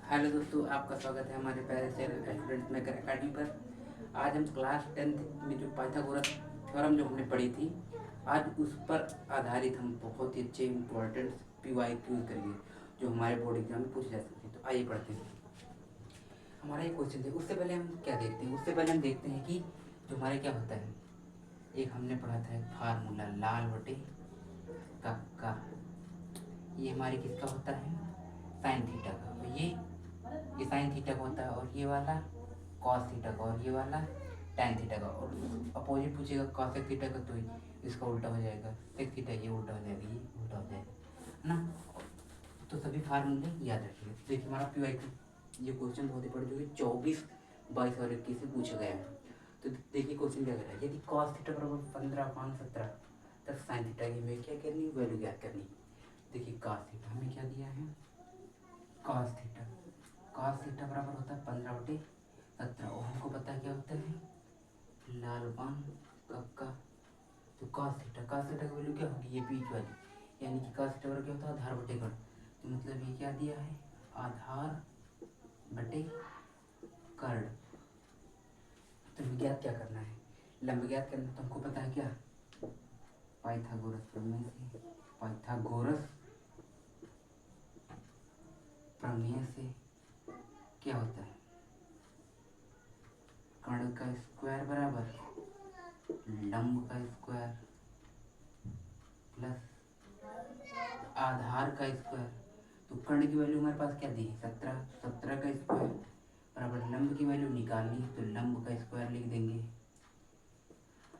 Hello दोस्तों, आपका स्वागत है हमारे प्यारे चैनल स्टूडेंट मेकर अकेडमी पर। आज हम क्लास 10th में जो पाइथागोरस थ्योरम जो हमने पढ़ी थी, आज उस पर आधारित हम बहुत ही अच्छे इंपॉर्टेंट PYQ करेंगे जो हमारे बोर्ड एग्जाम में पूछे जा सकते हैं। तो आइए पढ़ते हैं। हमारा ये क्वेश्चन है, उससे पहले हम क्या देखते हैं, उससे पहले हम देखते हैं कि जो हमारे क्या होता है। एक हमने पढ़ा था एक फार्मूला लाल बटे का, ये हमारे किसका होता है, साइन थीटा का। और ये साइन थीटा का होता है, और ये वाला कॉस थीटा का, और ये वाला टैन थीटा का। और अपोजिट पूछेगा कॉसेक थीटा का, तो इसका उल्टा हो जाएगा सेक थीटा, ये उल्टा हो जाएगा, ये उल्टा हो जाएगा, है ना। तो सभी फार्मूले याद रखिए। देखिए हमारा PYQ ये क्वेश्चन बहुत ही पढ़ चुके 24, 22 और 21 से पूछा गया है। तो देखिए क्वेश्चन क्या कर रहा है, यदि कॉस थीटा बराबर 15, 5, 17 तब साइन थीटा की हमें क्या करनी, वैल्यू ज्ञात करनी। देखिए कॉस थीटा हमें क्या दिया है, कॉस थीटा, कॉस थीटा बराबर होता है 15/17, और हमको पता है क्या होता है, लाल पान कक्का। तो कॉस थीटा की वैल्यू क्या होगी, ये बीच वाली, यानी कि कॉस थीटा बराबर क्या होता है, आधार बटे कर्ण। तो मतलब ये क्या दिया है, आधार बटे कर्ण। तो हमें ज्ञात क्या करना है, लंब ज्ञात करना। तो हमको पता है क्या, पाइथागोरस प्रमेय से, पाइथागोरस प्रमेय से क्या होता है, कर्ण का स्क्वायर बराबर लंब का स्क्वायर प्लस आधार का स्क्वायर। तो कर्ण की वैल्यू हमारे पास क्या दी है, 17, 17 का स्क्वायर बराबर लंब की वैल्यू निकालनी है, तो लंब का स्क्वायर लिख देंगे।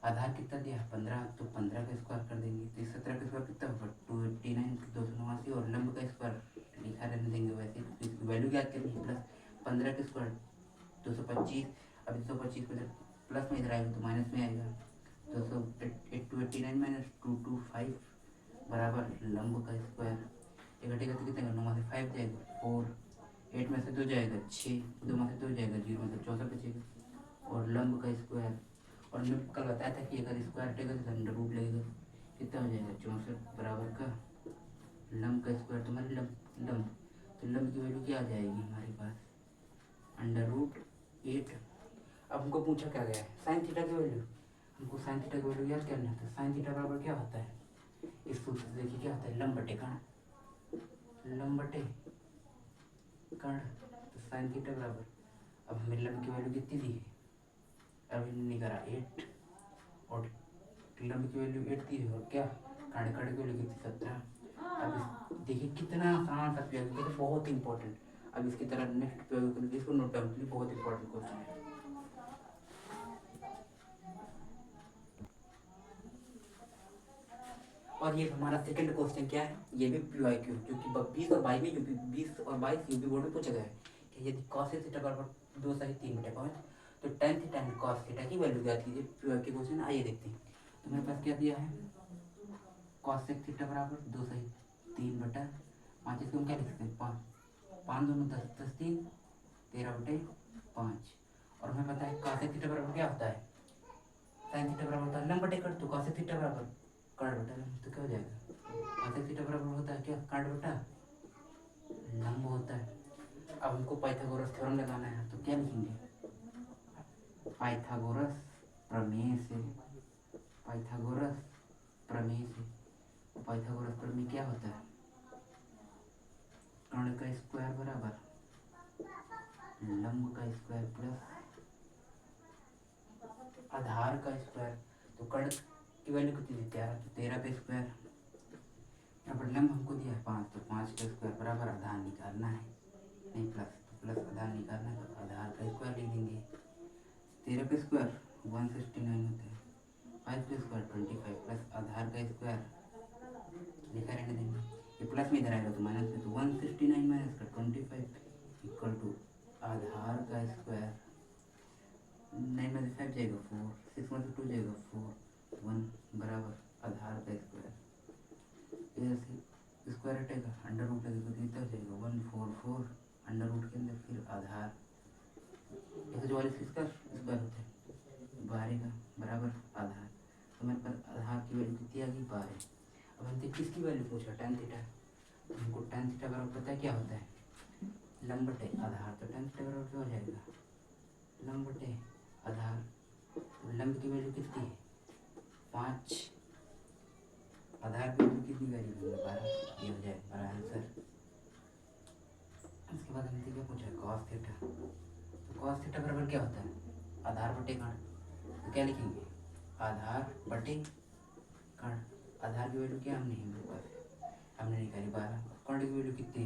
आधार कितना दिया है 15, तो 15 का स्क्वायर कर देंगे। तो 17 का स्क्वायर कितना होगा 289, 289, और लंब का स्क्वायर लिखा रहने देंगे वैसे, तो इसकी वैल्यू ज्ञात करनी है। प्लस 15 का स्क्वायर 225, अब 225 को प्लस में इधर आएगा तो माइनस में आएगा। 289 माइनस 225 बराबर लंब का स्क्वायर। ये घटेगा तो कितना, 9 में से 5 जाएगा 4, 8 में से 2 जाएगा 6, 2 में से 2 जाएगा 0, मतलब 64 बचेगा, और लंब का स्क्वायर। और मैं कल बताया था कि अगर स्क्वायर हटेगा तो अंडर रूट लगेगा, कितना हो जाएगा 64 बराबर का लंब का स्क्वायर। तो हमारी लंब तो लंब की वैल्यू क्या आ जाएगी हमारे पास, अंडर रूट 8। अब हमको पूछा क्या गया है, साइन थीटा की वैल्यू। हमको साइन थीटा की वैल्यू याद करना है। तो साइन थीटा बराबर क्या होता है, इस सूत्र से देखिए क्या होता है, लंब बटे कर्ण, लंब बटे कर्ण। तो साइन थीटा बराबर, अब हमें लंब की वैल्यू कितनी दी है, अब हमने करा 8, और लंब की वैल्यू 8 दी है, और क्या कर्ण, कर्ण की वैल्यू कितनी 17। अब देखिए कितना आसान सा प्रयोग, तो बहुत इंपॉर्टेंट। अब इसकी तरह नेक्स्ट प्रयोग करेंगे, इसको नोट डाउन करिए, बहुत इंपॉर्टेंट क्वेश्चन है। और ये हमारा सेकंड क्वेश्चन क्या है, ये भी PYQ, जो कि 20 और 22 में यूपी 20 और 22 यूपी बोर्ड में पूछा गया है कि यदि cos थीटा बराबर 2 सही 3/5, तो tan theta and cos theta की वैल्यू ज्ञात कीजिए। PYQ क्वेश्चन आइए देखते हैं। तो मेरे पास क्या दिया है, cos थीटा बराबर 2 सही 3/5, इसको हम क्या लिख सकते हैं, 5, 5 दूनी 10, 10 3 13/5। और हमें पता है cos थीटा बराबर क्या होता है, sin थीटा बराबर होता है लंब बटे कर्ण। तो cos थीटा बराबर कर्ण बटा लंब, तो क्या हो जाएगा, cos थीटा बराबर होता है क्या, कर्ण बटा लंब होता है। अब हमको पाइथागोरस थ्योरम लगाना है, तो क्या लिखेंगे, पाइथागोरस प्रमेय से, पाइथागोरस प्रमेय से। पाइथागोरस प्रमेय क्या होता है, कर्ण का स्क्वायर बराबर लंब का स्क्वायर प्लस आधार का स्क्वायर। तो कर्ण की वैल्यू कितनी थी 13, तो 13 का स्क्वायर बराबर लंब हमको दिया है 5, तो 5 का स्क्वायर बराबर आधार निकालना है, नहीं प्लस, तो प्लस आधार निकालना है, तो आधार का स्क्वायर लिख देंगे। 13 का स्क्वायर 169 होता है, 5 का स्क्वायर 25 प्लस आधार का स्क्वायर लिखा रहने देंगे। ये प्लस में इधर आएगा तो माइनस में, तो 169 माइनस का 25 इक्वल टू आधार का स्क्वायर। 9 में से 5 जाएगा 4, 6 में से 2 जाएगा 4, 1 बराबर आधार का स्क्वायर। इधर से स्क्वायर हटेगा, अंडर रूट लगेगा, तो कितना हो जाएगा 144 अंडर रूट के अंदर फिर आधार, 144 किसका स्क्वायर होता है 12 का बराबर आधार। तो मेरे पास आधार की वैल्यू कितनी आ गई 12। अब हमसे किसकी वैल्यू पूछा, tan थीटा। तो हमको tan थीटा बराबर पता है क्या होता है, लंब बटे आधार, तो tan थीटा बराबर क्या हो जाएगा, लंब बटे आधार। तो लंब की वैल्यू कितनी है 5, आधार की वैल्यू कितनी वैल्यू होगी 12, ये हो जाएगा हमारा आंसर। उसके बाद हमसे क्या पूछा cos थीटा, तो cos थीटा बराबर क्या होता है आधार बटे कर्ण, तो क्या लिखेंगे आधार बटे कर्ण। आधार की वैल्यू क्या हमने हमारे पास हमने निकाली 12, कर्ण की वैल्यू कितनी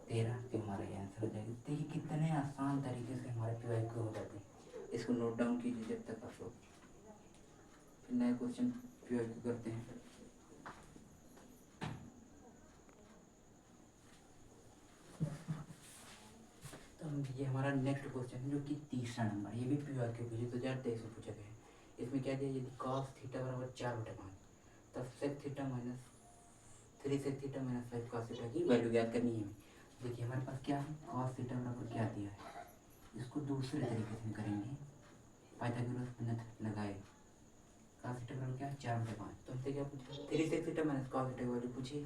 13, तो हमारा ये आंसर हो जाएगा। देखिए कितने आसान तरीके से हमारे PYQ हो जाते हैं, इसको नोट डाउन कीजिए जब तक आप लोग, फिर नए क्वेश्चन PYQ करते हैं। तो ये हमारा नेक्स्ट क्वेश्चन है जो कि तीसरा नंबर, ये भी PYQ की 2023 में पूछा गया है। इसमें क्या दिया, यदि cos थीटा बराबर 4/5 तब sec theta minus 3 sec theta minus 5 cos theta की वैल्यू ज्ञात करनी है। देखिए हमारे पास क्या है cos थीटा बराबर क्या दिया है, इसको दूसरे तरीके से करेंगे, पाइथागोरस मेथड लगाए। cos थीटा बराबर क्या है 4/5, तो हमसे क्या पूछा 3 sec theta minus cos theta की वैल्यू पूछी,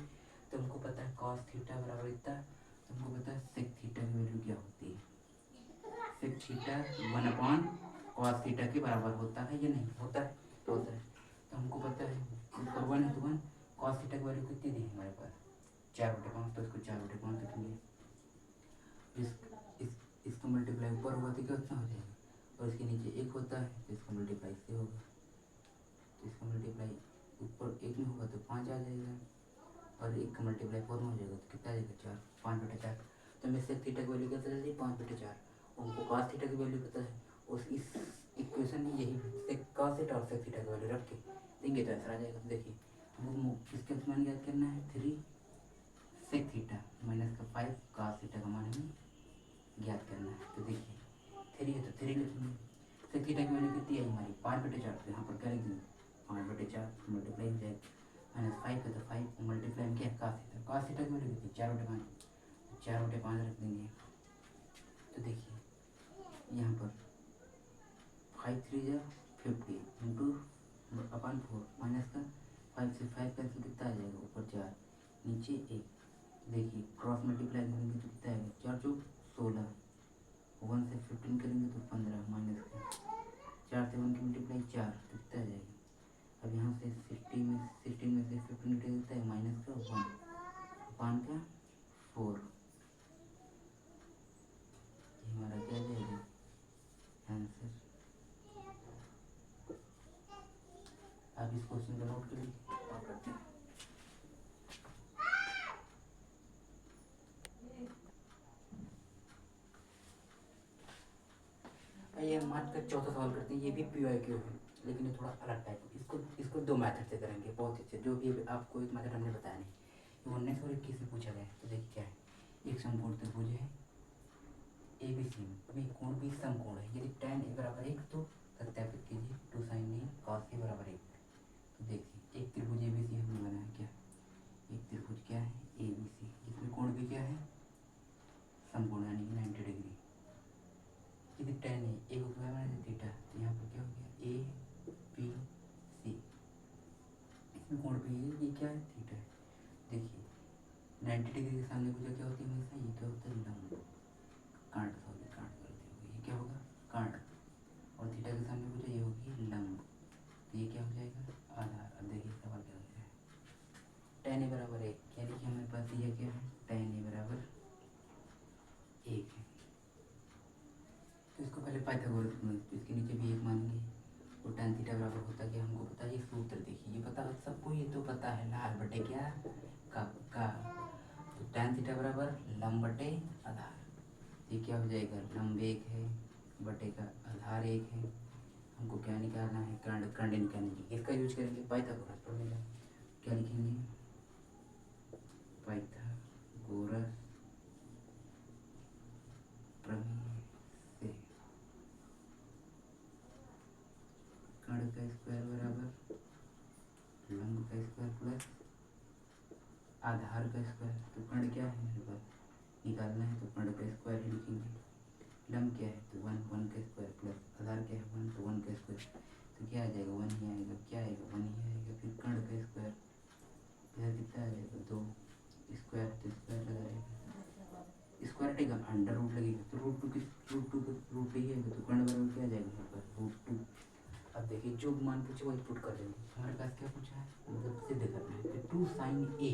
तो हमको पता है cos थीटा बराबर इतना, तो हमको पता है sec थीटा की वैल्यू क्या होती है, sec थीटा 1/cos थीटा के बराबर होता है या नहीं होता है, तो होता है। तो हमको पता है ऊपर 1 है तो 1, cos थीटा की वैल्यू कितनी दी है हमारे पास 4/5, तो इसको 4/5 लिखेंगे। इसको मल्टीप्लाई ऊपर होगा तो कितना हो जाएगा, और इसके नीचे 1 होता है तो इसका मल्टीप्लाई से होगा, तो इसका मल्टीप्लाई ऊपर 1 में होगा तो 5 आ जाएगा, और 1 का मल्टीप्लाई 4 में हो जाएगा तो कितना आ जाएगा 4, 5/4। तो हमें sec थीटा की वैल्यू क्या पता चली 5/4, उनको cos थीटा की वैल्यू पता है, उस इस इक्वेशन में यही sec cos थीटा और sec थीटा की वैल्यू रख के देंगे तो आंसर आ जाएगा। तो देखिए हमको इसका मान याद करना है 3 sec थीटा माइनस का 5 cos थीटा का मान हमें ज्ञात करना है। तो देखिए 3 है तो 3 लिखेंगे, sec थीटा की वैल्यू कितनी है हमारी 5/4, तो यहाँ पर क्या लिख देंगे 5/4 मल्टीप्लाई हो जाएगा, माइनस 5 है तो 5 मल्टीप्लाई में क्या है cos थीटा की वैल्यू कितनी 4/5, 4/5 रख देंगे। तो देखिए यहाँ पर 5 3 जा 50 इंटू अपन 4 माइनस का 5 से 5 कैंसिल कितना आ जाएगा ऊपर 4 नीचे 1, देखिए क्रॉस मल्टीप्लाई करेंगे तो कितना आएगा 4 चौक 16, 1 से 15 करेंगे तो 15 माइनस का 4 से 1 की मल्टीप्लाई 4 तो कितना आ जाएगा। अब यहाँ से 16 में से 15 कितना है माइनस का 1 अपान का 4, ये हमारा क्या आ जाएगा आंसर। आप इस क्वेश्चन को नोट कर लीजिए और करते हैं। आइए हम मार्च का चौथा सवाल करते हैं, ये भी PYQ है लेकिन ये थोड़ा अलग टाइप, इसको 2 मेथड से करेंगे बहुत अच्छे, जो भी आपको एक मेथड हमने बताया नहीं, ये 19 और 21 में पूछा गया है। तो देखिए क्या है, एक समकोण त्रिभुज है ABC में, अभी कोण भी समकोण है, यदि tan A बराबर 1 तो सत्यापित कीजिए 2 sin A cos A बराबर 1। तो देखिए एक त्रिभुज ABC हमने बनाया, क्या एक त्रिभुज क्या है ABC, जिसमें कोण भी क्या है समकोण यानी कि 90 डिग्री, यदि tan A को क्या बनाया थीटा, तो यहाँ पर क्या हो गया ABC, इसमें कोण भी है, ये क्या है थीटा है। देखिए 90 डिग्री के सामने भुजा क्या होती है हमेशा, ये क्या होता है लंब, काट गलती होगी, ये क्या होगा काट, और थीटा के सामने भुजा ये होगी लंब, तो ये क्या हो जाएगा आधार। अब देखिए सवाल क्या होता है, tan A बराबर 1, यानी कि हमारे पास ये क्या है tan A बराबर 1 है, तो इसको पहले पाइथागोरस तो इसके नीचे भी 1 मानेंगे, और tan थीटा बराबर होता क्या हमको पता है, ये सूत्र देखिए ये पता सबको, ये तो पता है लाल बटे क्या का, तो tan थीटा बराबर लंब बटे आधार, ये क्या हो जाएगा लंब 1 है बटे का आधार 1 है, हमको क्या निकालना है कर्ण निकालने के, इसका यूज करेंगे पाइथागोरस प्रमेय। क्या लिखेंगे पाइथागोरस प्रमेय से कर्ण का स्क्वायर बराबर लंब का स्क्वायर प्लस आधार का स्क्वायर, तो कर्ण क्या है मेरे पास निकालना है, तो कर्ण का स्क्वायर ही लिखेंगे, लंब क्या है तो 1 का स्क्वायर प्लस आधार क्या है 1 तो 1 का स्क्वायर, तो क्या आ जाएगा 1 ही आएगा, क्या आएगा 1 ही आएगा, फिर कर्ण का स्क्वायर इधर कितना आ जाएगा 2 स्क्वायर, तो स्क्वायर लगा रहेगा, कटेगा अंडर रूट लगेगा, तो रूट टू ही आएगा, तो कर्ण बराबर क्या आ जाएगा यहाँ पर रूट टू। अब देखिए जो मान पूछे वही पुट कर देंगे। हमारे पास क्या पूछा है, मतलब सिद्ध करना है। तो to sign A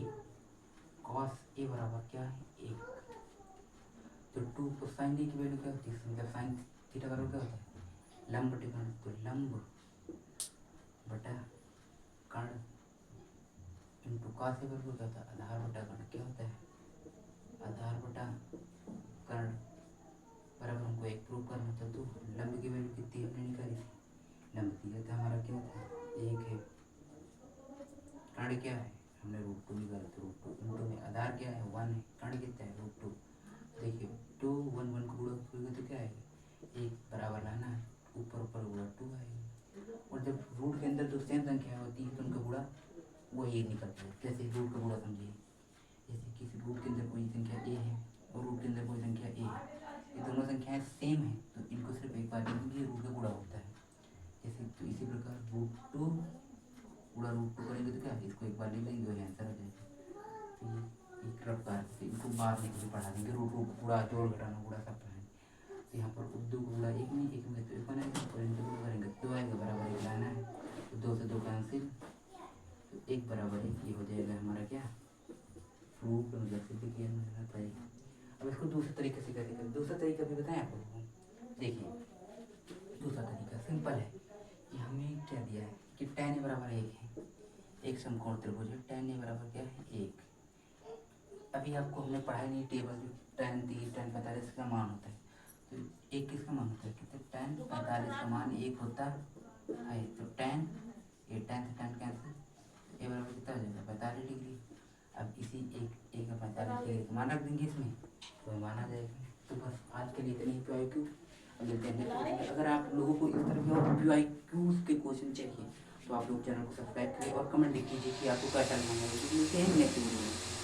cos A बराबर क्या है एक। तो टू को साइन ए की वैल्यू क्या होती है, मतलब साइन थीटा बराबर क्या होता है लंब बटे कर्ण। तो लंब बटा कर्ण इंटू कॉस ए बराबर क्या होता है आधार बटा कर्ण। क्या होता है आधार बटा कर्ण बराबर हमको एक प्रूव करना था। तो लंब की वैल्यू कितनी हमने निकाली थी, लंब की था हमारा क्या था एक है, कर्ण क्या है हमने रूट टू निकाला था, रूट टू इंटू में आधार क्या है वन है, कर्ण कितना है रूट टू। देखिए टू वन वन को गुणा तो क्या आएगा एक बराबर लाना है, ऊपर ऊपर गुणा टू आएगा। और जब रूट के अंदर जो सेम संख्या होती है तो उनका गुणा वही निकलता है। जैसे रूट का गुणा समझिए, जैसे किसी रूट के अंदर कोई संख्या ए है और रूट के अंदर कोई संख्या ए है, ये दोनों संख्याएं सेम है तो इनको सिर्फ एक बार लेंगे, रूट का गुणा होता है। जैसे तो इसी प्रकार रूट टू गुणा रूट टू करेंगे तो क्या इसको एक बार ले लेंगे वही आंसर आ जाएगा। तो ये एक रफ्तार से इनको बार में कभी पढ़ा देंगे, रूट रूट गुणा जोड़ घटाना गुणा सब पढ़ाएंगे। तो यहाँ पर दो गुणा एक में एक में तो एक बनाएंगे और इनको गुणा करेंगे दो आएगा बराबर एक लाना है, तो दो से दो कैंसिल, तो एक बराबर एक ये हो जाएगा हमारा क्या रूट मतलब सिद्ध किया जाता है। अब इसको दूसरे तरीके से कैसे करें, दूसरा तरीका भी बताएं आप लोगों को। देखिए दूसरा तरीका सिंपल है कि हमें क्या दिया है कि tan ए बराबर एक है, एक समकोण त्रिभुज है, tan ए बराबर क्या है एक। अभी आपको हमने पढ़ाई नहीं टेबल जो tan 30 tan 45 का मान होता है, तो एक किसका मान होता है कितने tan 45 का मान एक होता है। तो tan ए tan से tan कैंसिल, ए बराबर कितना हो जाएगा 45 डिग्री। अब इसी एक 45 डिग्री मान रख देंगे इसमें तो माना जाएगा। तो बस आज के लिए इतने ही PYQ। अगर आप लोगों को इस तरह के PYQ के क्वेश्चन चाहिए तो आप लोग चैनल को सब्सक्राइब करिए और कमेंट लिख कीजिए कि आपको क्या करना है। मिलते हैं नेक्स्ट वीडियो में।